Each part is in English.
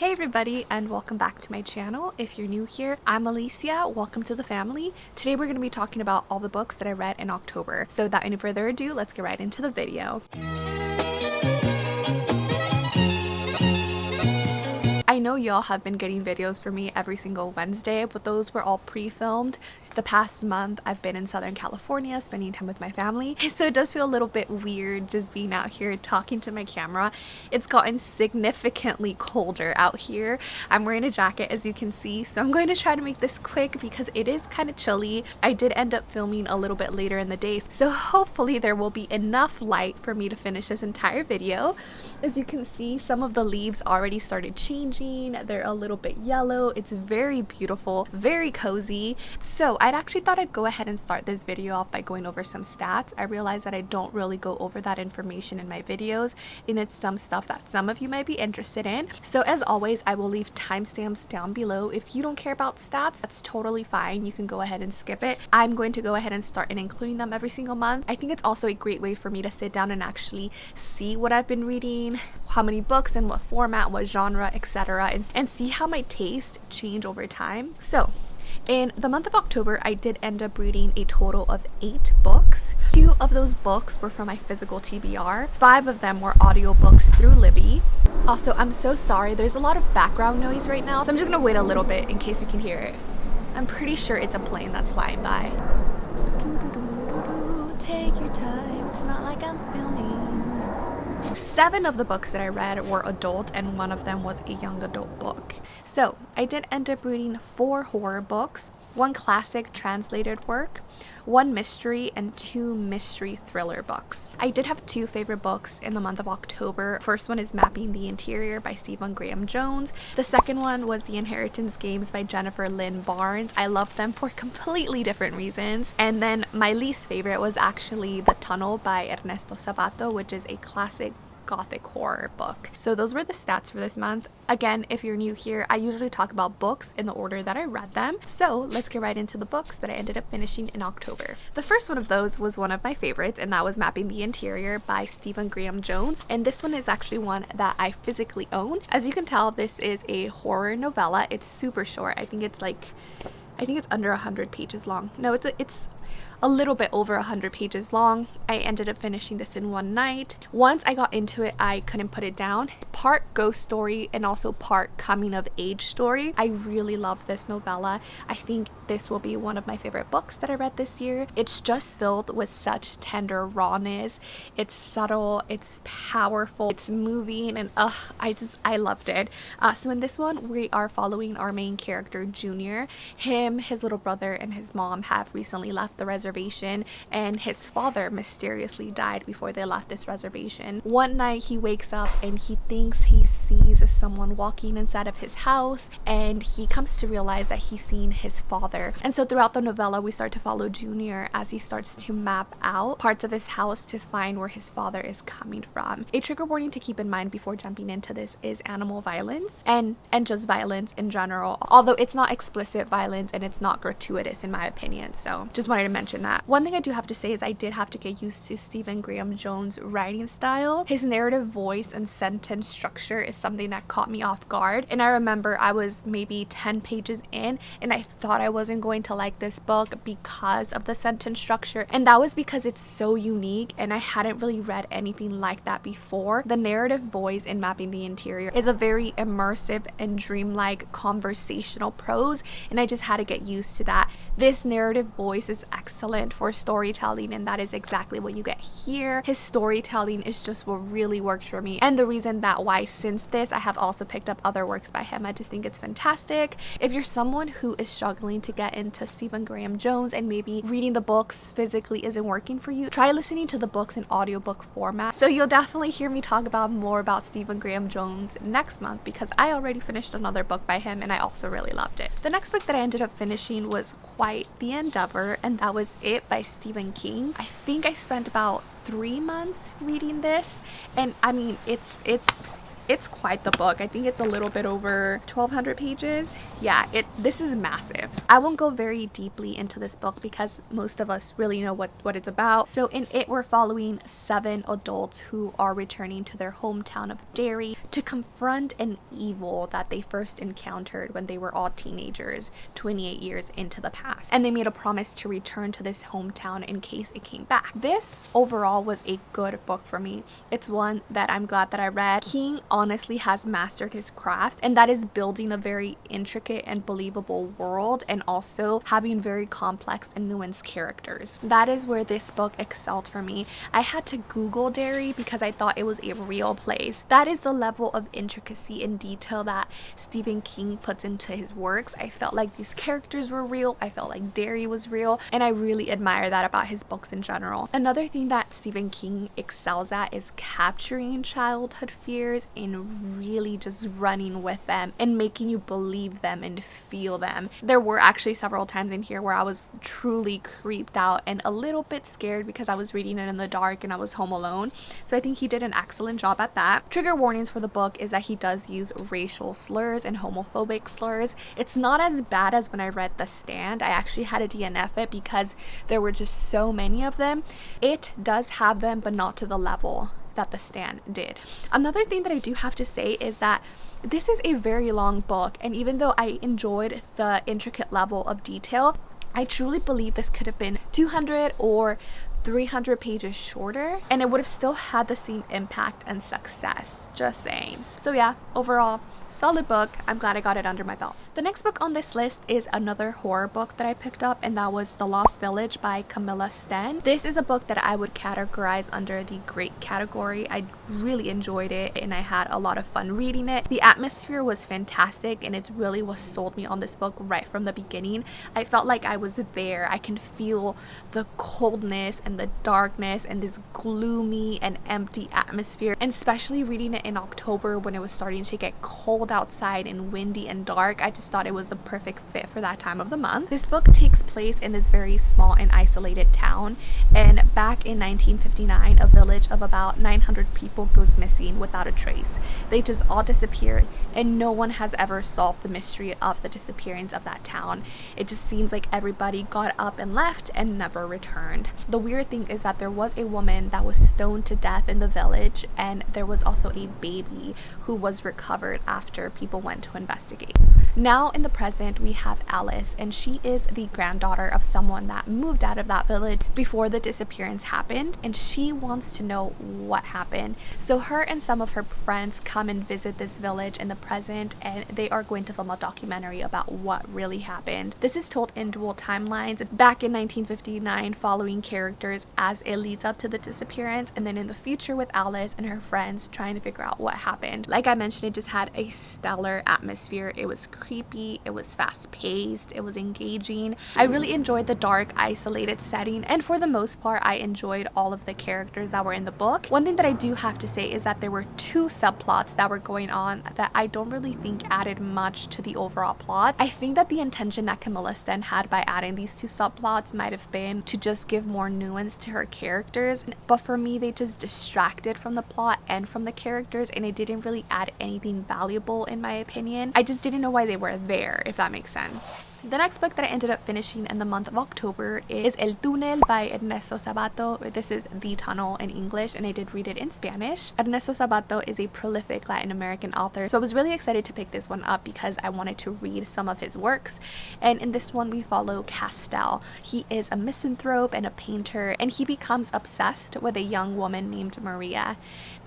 Hey everybody, and welcome back to my channel. If you're new here, I'm Alicia. Welcome to the family. Today we're going to be talking about all the books that I read in October. So without any further ado, let's get right into the video. I know y'all have been getting videos from me every single Wednesday, but those were all pre-filmed. The past month I've been in Southern California spending time with my family, so it does feel a little bit weird just being out here talking to my camera. It's gotten significantly colder out here. I'm wearing a jacket as you can see, so I'm going to try to make this quick because it is kind of chilly. I did end up filming a little bit later in the day, so hopefully there will be enough light for me to finish this entire video. As you can see, some of the leaves already started changing. They're a little bit yellow. It's very beautiful, very cozy. So I'd actually thought I'd go ahead and start this video off by going over some stats. I realize that I don't really go over that information in my videos, and it's some stuff that some of you might be interested in. So as always, I will leave timestamps down below. If you don't care about stats, that's totally fine. You can go ahead and skip it. I'm going to go ahead and start including them every single month. I think it's also a great way for me to sit down and actually see what I've been reading, how many books and what format, what genre, etc., and see how my taste change over time. So in the month of October, I did end up reading a total of 8 books. 2 of those books were from my physical TBR. 5 of them were audiobooks through Libby. Also, I'm so sorry, there's a lot of background noise right now, so I'm just gonna wait a little bit in case you can hear it. I'm pretty sure it's a plane that's flying by. Take your time, it's not like I'm filming. 7 of the books that I read were adult, and 1 of them was a young adult book. So I did end up reading 4 horror books, 1 classic translated work, 1 mystery, and 2 mystery thriller books. I did have 2 favorite books in the month of October. First one is Mapping the Interior by Stephen Graham Jones. The second one was The Inheritance Games by Jennifer Lynn Barnes. I loved them for completely different reasons. And then my least favorite was actually The Tunnel by Ernesto Sabato, which is a classic gothic horror book. So those were the stats for this month. Again, if you're new here, I usually talk about books in the order that I read them. So let's get right into the books that I ended up finishing in October. The first one of those was one of my favorites, and that was Mapping the Interior by Stephen Graham Jones. And this one is actually one that I physically own. As you can tell, this is a horror novella. It's super short. I think it's under 100 pages long. No, it's a little bit over 100 pages long. I ended up finishing this in one night. Once I got into it, I couldn't put it down. Part ghost story and also part coming of age story. I really love this novella. I think this will be one of my favorite books that I read this year. It's just filled with such tender rawness. It's subtle, it's powerful, it's moving, and I loved it. So in this one, we are following our main character, Junior. Him, his little brother, and his mom have recently left the reservation, and his father mysteriously died before they left this reservation. One night he wakes up and he thinks he sees someone walking inside of his house, and he comes to realize that he's seen his father. And so throughout the novella, we start to follow Junior as he starts to map out parts of his house to find where his father is coming from. A trigger warning to keep in mind before jumping into this is animal violence and just violence in general, although it's not explicit violence and it's not gratuitous in my opinion. So just wanted to mention that. One thing I do have to say is I did have to get used to Stephen Graham Jones' writing style. His narrative voice and sentence structure is something that caught me off guard, and I remember I was maybe 10 pages in and I thought I wasn't going to like this book because of the sentence structure, and that was because it's so unique and I hadn't really read anything like that before. The narrative voice in Mapping the Interior is a very immersive and dreamlike conversational prose, and I just had to get used to that. This narrative voice is excellent for storytelling, and that is exactly what you get here. His storytelling is just what really worked for me, and the reason that why since this I have also picked up other works by him. I just think it's fantastic. If you're someone who is struggling to get into Stephen Graham Jones and maybe reading the books physically isn't working for you, try listening to the books in audiobook format. So you'll definitely hear me talk about more about Stephen Graham Jones next month because I already finished another book by him and I also really loved it. The next book that I ended up finishing was Quite the Endeavor, and that was It by Stephen King. I think I spent about 3 months reading this, and I mean it's It's quite the book. I think it's a little bit over 1,200 pages. Yeah, this is massive. I won't go very deeply into this book because most of us really know what it's about. So in it, we're following 7 adults who are returning to their hometown of Derry to confront an evil that they first encountered when they were all teenagers, 28 years into the past. And they made a promise to return to this hometown in case it came back. This overall was a good book for me. It's one that I'm glad that I read. King honestly has mastered his craft, and that is building a very intricate and believable world and also having very complex and nuanced characters. That is where this book excelled for me. I had to Google Derry because I thought it was a real place. That is the level of intricacy and detail that Stephen King puts into his works. I felt like these characters were real. I felt like Derry was real, and I really admire that about his books in general. Another thing that Stephen King excels at is capturing childhood fears and really just running with them and making you believe them and feel them. There were actually several times in here where I was truly creeped out and a little bit scared because I was reading it in the dark and I was home alone. So I think he did an excellent job at that. Trigger warnings for the book is that he does use racial slurs and homophobic slurs. It's not as bad as when I read The Stand. I actually had to DNF it because there were just so many of them. It does have them, but not to the level that The Stand did. Another thing that I do have to say is that this is a very long book, and even though I enjoyed the intricate level of detail, I truly believe this could have been 200 or 300 pages shorter and it would have still had the same impact and success. Just saying. So yeah, overall, solid book. I'm glad I got it under my belt. The next book on this list is another horror book that I picked up, and that was The Lost Village by Camilla Sten. This is a book that I would categorize under the great category. I really enjoyed it and I had a lot of fun reading it. The atmosphere was fantastic and it's really what sold me on this book right from the beginning. I felt like I was there. I can feel the coldness and the darkness and this gloomy and empty atmosphere, and especially reading it in October when it was starting to get cold outside and windy and dark. I just thought it was the perfect fit for that time of the month. This book takes place in this very small and isolated town, and back in 1959 a village of about 900 people goes missing without a trace. They just all disappear and no one has ever solved the mystery of the disappearance of that town. It just seems like everybody got up and left and never returned. The weird thing is that there was a woman that was stoned to death in the village, and there was also a baby who was recovered after people went to investigate. Now in the present we have Alice, and she is the granddaughter of someone that moved out of that village before the disappearance happened, and she wants to know what happened. So her and some of her friends come and visit this village in the present, and they are going to film a documentary about what really happened. This is told in dual timelines, back in 1959 following characters as it leads up to the disappearance, and then in the future with Alice and her friends trying to figure out what happened. Like I mentioned, it just had a stellar atmosphere. It was creepy, it was fast paced, it was engaging. I really enjoyed the dark, isolated setting, and for the most part I enjoyed all of the characters that were in the book. One thing that I do have to say is that there were 2 subplots that were going on that I don't really think added much to the overall plot. I think that the intention that Camilla Sten had by adding these 2 subplots might have been to just give more nuance to her characters, but for me they just distracted from the plot and from the characters, and it didn't really add anything valuable in my opinion. I just didn't know why they were there, if that makes sense. The next book that I ended up finishing in the month of October is El Túnel by Ernesto Sabato. This is The Tunnel in English, and I did read it in Spanish. Ernesto Sabato is a prolific Latin American author, so I was really excited to pick this one up because I wanted to read some of his works. And in this one we follow Castel. He is a misanthrope and a painter, and he becomes obsessed with a young woman named Maria.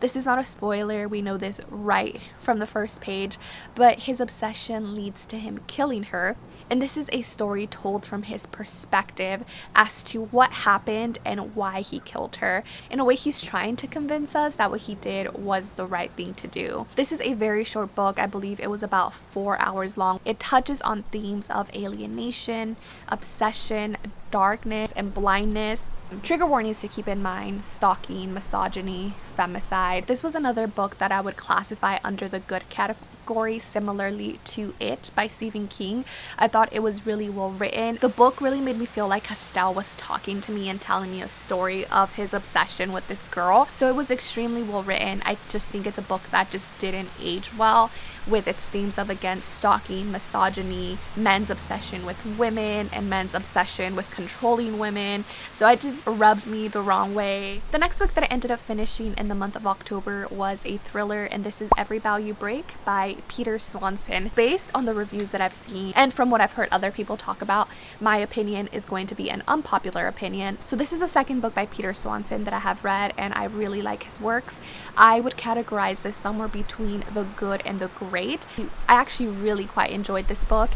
This is not a spoiler, we know this right from the first page, but his obsession leads to him killing her. And this is a story told from his perspective as to what happened and why he killed her. In a way, he's trying to convince us that what he did was the right thing to do. This is a very short book. I believe it was about 4 hours long. It touches on themes of alienation, obsession, darkness, and blindness. Trigger warnings to keep in mind: stalking, misogyny, femicide. This was another book that I would classify under the good category. gory, similarly to It by Stephen King. I thought it was really well written. The book really made me feel like Castell was talking to me and telling me a story of his obsession with this girl. So it was extremely well written. I just think it's a book that just didn't age well, with its themes of, again, stalking, misogyny, men's obsession with women, and men's obsession with controlling women. So it just rubbed me the wrong way. The next book that I ended up finishing in the month of October was a thriller, and this is Every Bow You Break by Peter Swanson. Based on the reviews that I've seen and from what I've heard other people talk about, my opinion is going to be an unpopular opinion. So this is the second book by Peter Swanson that I have read, and I really like his works. I would categorize this somewhere between the good and the great. I actually really quite enjoyed this book,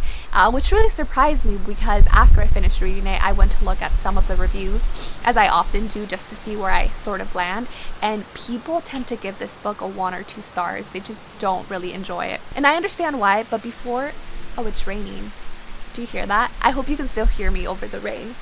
which really surprised me, because after I finished reading it, I went to look at some of the reviews, as I often do, just to see where I sort of land, and people tend to give this book a 1 or 2 stars. They just don't really enjoy it, and I understand why. But before, oh, it's raining. Do you hear that? I hope you can still hear me over the rain.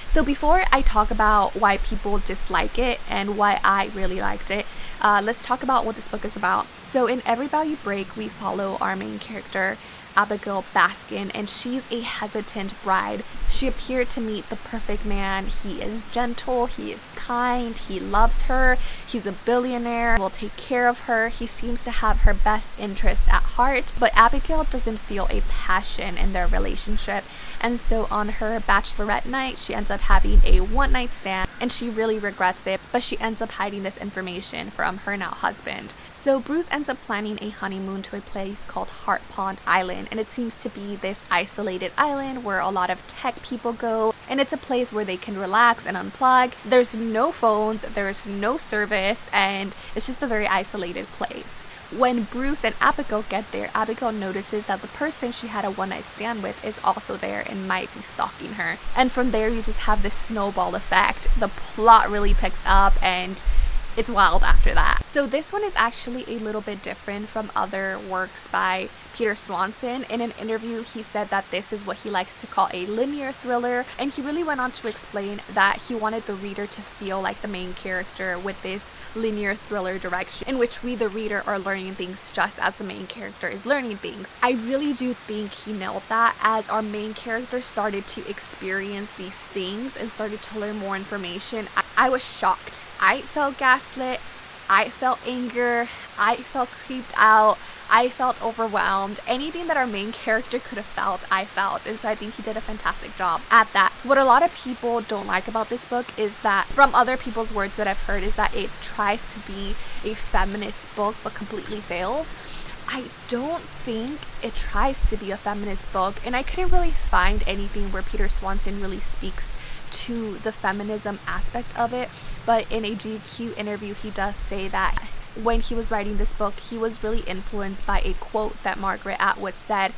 So before I talk about why people dislike it and why I really liked it, let's talk about what this book is about. So in Every Bow You Break, we follow our main character, Abigail Baskin, and she's a hesitant bride. She appeared to meet the perfect man. He is gentle, he is kind, he loves her, he's a billionaire, will take care of her, he seems to have her best interest at heart, but Abigail doesn't feel a passion in their relationship. And so on her bachelorette night, she ends up having a one-night stand, and she really regrets it, but she ends up hiding this information from her now husband. So Bruce ends up planning a honeymoon to a place called Heart Pond Island, and it seems to be this isolated island where a lot of tech people go, and it's a place where they can relax and unplug. There's no phones, there's no service, and it's just a very isolated place. When Bruce and Abigail get there, Abigail notices that the person she had a one-night stand with is also there and might be stalking her. And from there, you just have this snowball effect. The plot really picks up, and it's wild after that. So this one is actually a little bit different from other works by Peter Swanson. In an interview, he said that this is what he likes to call a linear thriller, and he really went on to explain that he wanted the reader to feel like the main character with this linear thriller direction, in which we, the reader, are learning things just as the main character is learning things. I really do think he nailed that, as our main character started to experience these things and started to learn more information. I was shocked. I felt gaslit, I felt anger, I felt creeped out, I felt overwhelmed. Anything that our main character could have felt, I felt. And so I think he did a fantastic job at that. What a lot of people don't like about this book is that, from other people's words that I've heard, is that it tries to be a feminist book but completely fails. I don't think it tries to be a feminist book, and I couldn't really find anything where Peter Swanson really speaks to the feminism aspect of it. But in a GQ interview, he does say that when he was writing this book, he was really influenced by a quote that Margaret Atwood said,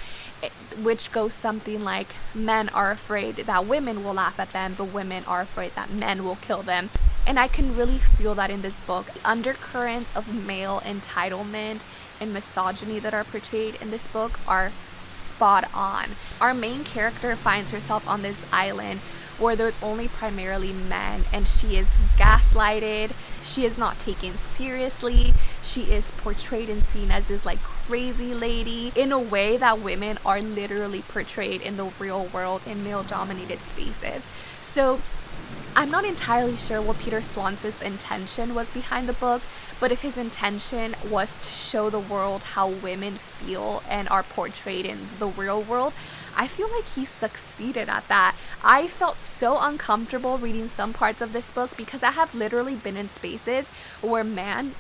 which goes something like, "Men are afraid that women will laugh at them, but women are afraid that men will kill them." And I can really feel that in this book. The undercurrents of male entitlement and misogyny that are portrayed in this book are spot on. Our main character finds herself on this island where there's only primarily men, and she is gaslighted, she is not taken seriously, she is portrayed and seen as this like crazy lady in a way that women are literally portrayed in the real world in male dominated spaces. So I'm not entirely sure what Peter Swanson's intention was behind the book, but if his intention was to show the world how women feel and are portrayed in the real world, I feel like he succeeded at that. I felt so uncomfortable reading some parts of this book because I have literally been in spaces where men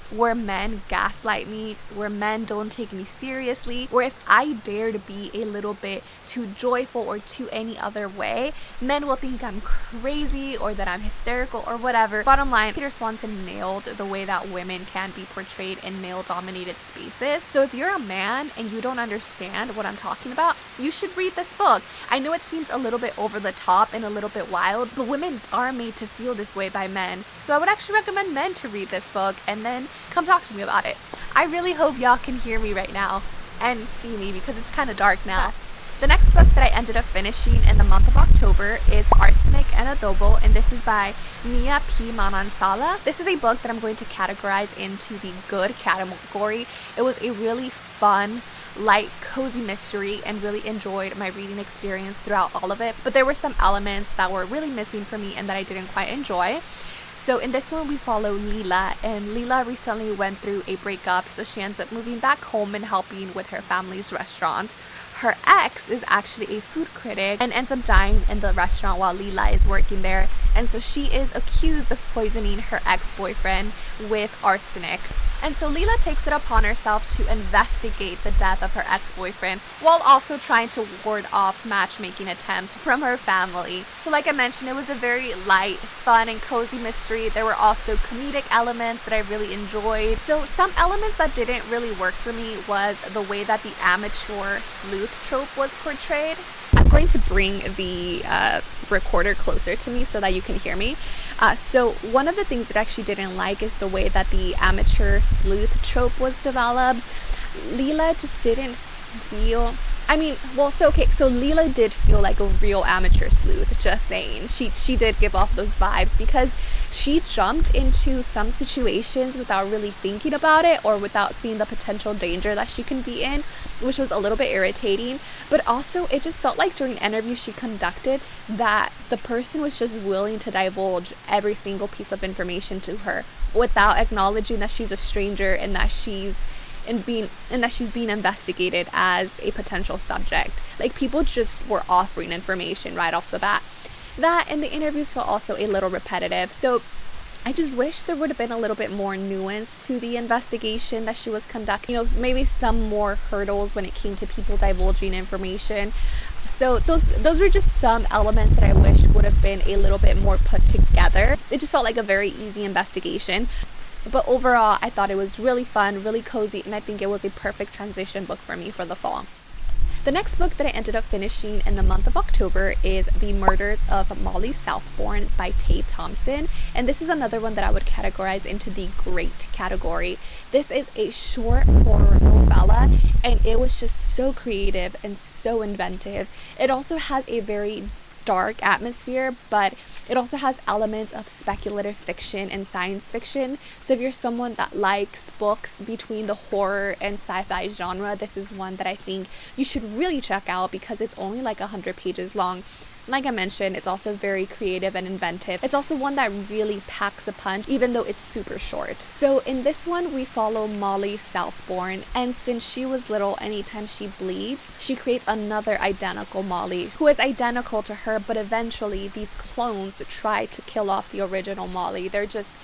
gaslight me, where men don't take me seriously, where if I dare to be a little bit too joyful or too any other way, men will think I'm crazy or that I'm hysterical or whatever. Bottom line, Peter Swanson nailed the way that women can be portrayed in male-dominated spaces. So if you're a man and you don't understand what I'm talking about, you should read this book. I know it seems a little bit over the top and a little bit wild, but women are made to feel this way by men. So I would actually recommend men to read this book and then come talk to me about it. I really hope y'all can hear me right now and see me because it's kind of dark now. The next book that I ended up finishing in the month of October is Arsenic and Adobo, and this is by Mia P. Manansala. This is a book that I'm going to categorize into the good category. It was a really fun, light, cozy mystery, and really enjoyed my reading experience throughout all of it. But there were some elements that were really missing for me and that I didn't quite enjoy. So in this one, we follow Leela, and Leela recently went through a breakup, so she ends up moving back home and helping with her family's restaurant. Her ex is actually a food critic and ends up dying in the restaurant while Leela is working there, and so she is accused of poisoning her ex-boyfriend with arsenic. And so Leela takes it upon herself to investigate the death of her ex-boyfriend while also trying to ward off matchmaking attempts from her family. So like I mentioned, it was a very light, fun, and cozy mystery. There were also comedic elements that I really enjoyed. So some elements that didn't really work for me was the way that the amateur sleuth trope was portrayed. I'm going to bring the recorder closer to me so that you can hear me. So one of the things that I actually didn't like is the way that the amateur sleuth trope was developed. Leela just didn't feel... so Leela did feel like a real amateur sleuth, just saying. She did give off those vibes because she jumped into some situations without really thinking about it or without seeing the potential danger that she can be in, which was a little bit irritating. But also, it just felt like during interviews she conducted that the person was just willing to divulge every single piece of information to her without acknowledging that she's a stranger and that she's being investigated as a potential subject. Like, people just were offering information right off the bat. That and the interviews felt also a little repetitive. So I just wish there would have been a little bit more nuance to the investigation that she was conducting. Maybe some more hurdles when it came to people divulging information. So those were just some elements that I wish would have been a little bit more put together. It just felt like a very easy investigation. But overall, I thought it was really fun, really cozy, and I think it was a perfect transition book for me for the fall. The next book that I ended up finishing in the month of October is The Murders of Molly Southbourne by Tay Thompson, and this is another one that I would categorize into the great category. This is a short horror novella, and it was just so creative and so inventive. It also has a very dark atmosphere, but it also has elements of speculative fiction and science fiction. So if you're someone that likes books between the horror and sci-fi genre, this is one that I think you should really check out because it's only like 100 pages long. Like I mentioned, it's also very creative and inventive. It's also one that really packs a punch, even though it's super short. So in this one, we follow Molly Southbourne, and since she was little, anytime she bleeds, she creates another identical Molly, who is identical to her, but eventually these clones try to kill off the original Molly. They're just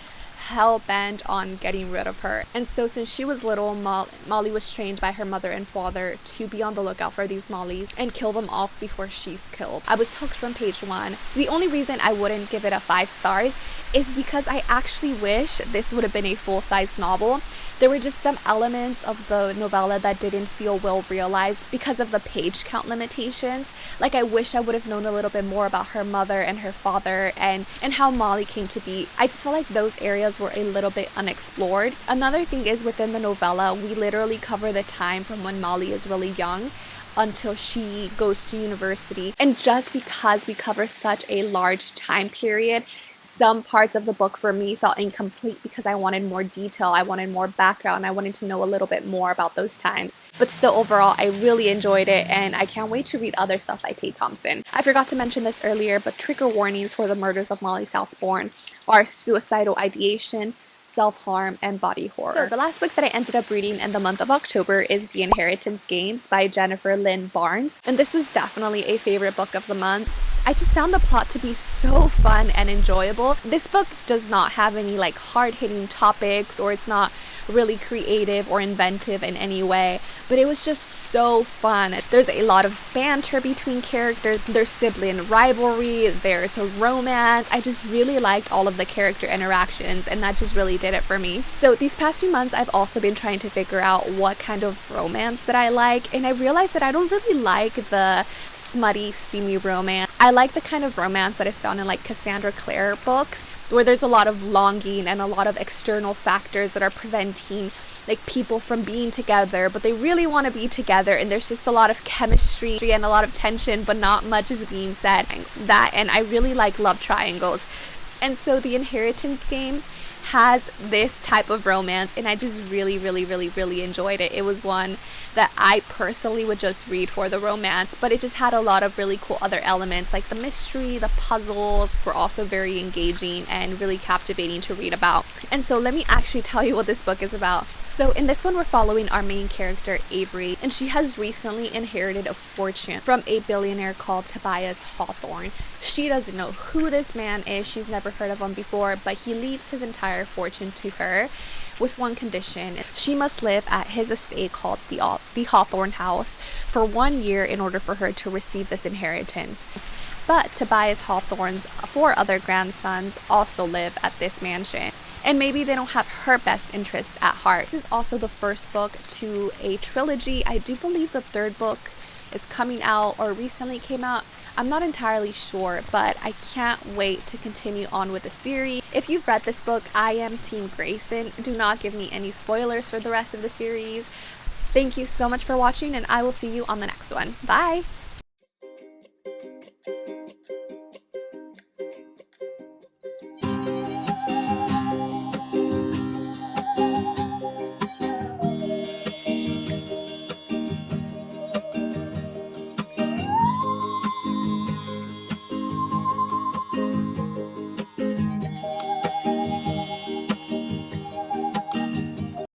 hell-bent on getting rid of her. And so since she was little, Molly was trained by her mother and father to be on the lookout for these Mollys and kill them off before she's killed. I was hooked from page 1. The only reason I wouldn't give it a 5 stars is because I actually wish this would have been a full-size novel. There were just some elements of the novella that didn't feel well realized because of the page count limitations. Like, I wish I would have known a little bit more about her mother and her father and how Molly came to be. I just felt like those areas were a little bit unexplored. Another thing is, within the novella, we literally cover the time from when Molly is really young until she goes to university. And just because we cover such a large time period, some parts of the book for me felt incomplete because I wanted more detail, I wanted more background, I wanted to know a little bit more about those times. But still, overall, I really enjoyed it, and I can't wait to read other stuff by Tay Thompson. I forgot to mention this earlier, but trigger warnings for The Murders of Molly Southbourne are suicidal ideation, self-harm, and body horror. So the last book that I ended up reading in the month of October is The Inheritance Games by Jennifer Lynn Barnes, and this was definitely a favorite book of the month. I just found the plot to be so fun and enjoyable. This book does not have any like hard-hitting topics, or it's not really creative or inventive in any way, but it was just so fun. There's a lot of banter between characters, there's sibling rivalry, there's a romance. I just really liked all of the character interactions, and that just really did it for me. So these past few months, I've also been trying to figure out what kind of romance that I like, and I realized that I don't really like the smutty, steamy romance. I like the kind of romance that is found in like Cassandra Clare books, where there's a lot of longing and a lot of external factors that are preventing like people from being together, but they really want to be together, and there's just a lot of chemistry and a lot of tension, but not much is being said. And I really like love triangles. And so the Inheritance Games has this type of romance, and I just really, really, really, really enjoyed it. It was one that I personally would just read for the romance, but it just had a lot of really cool other elements, like the mystery, the puzzles were also very engaging and really captivating to read about. And so let me actually tell you what this book is about. So in this one, we're following our main character, Avery, and she has recently inherited a fortune from a billionaire called Tobias Hawthorne. She doesn't know who this man is, she's never heard of him before, but he leaves his entire fortune to her with one condition. She must live at his estate called the Hawthorne House for 1 year in order for her to receive this inheritance. But Tobias Hawthorne's 4 other grandsons also live at this mansion, and maybe they don't have her best interests at heart. This is also the first book to a trilogy. I do believe the 3rd book is coming out or recently came out. I'm not entirely sure, but I can't wait to continue on with the series. If you've read this book, I am Team Grayson. Do not give me any spoilers for the rest of the series. Thank you so much for watching, and I will see you on the next one. Bye!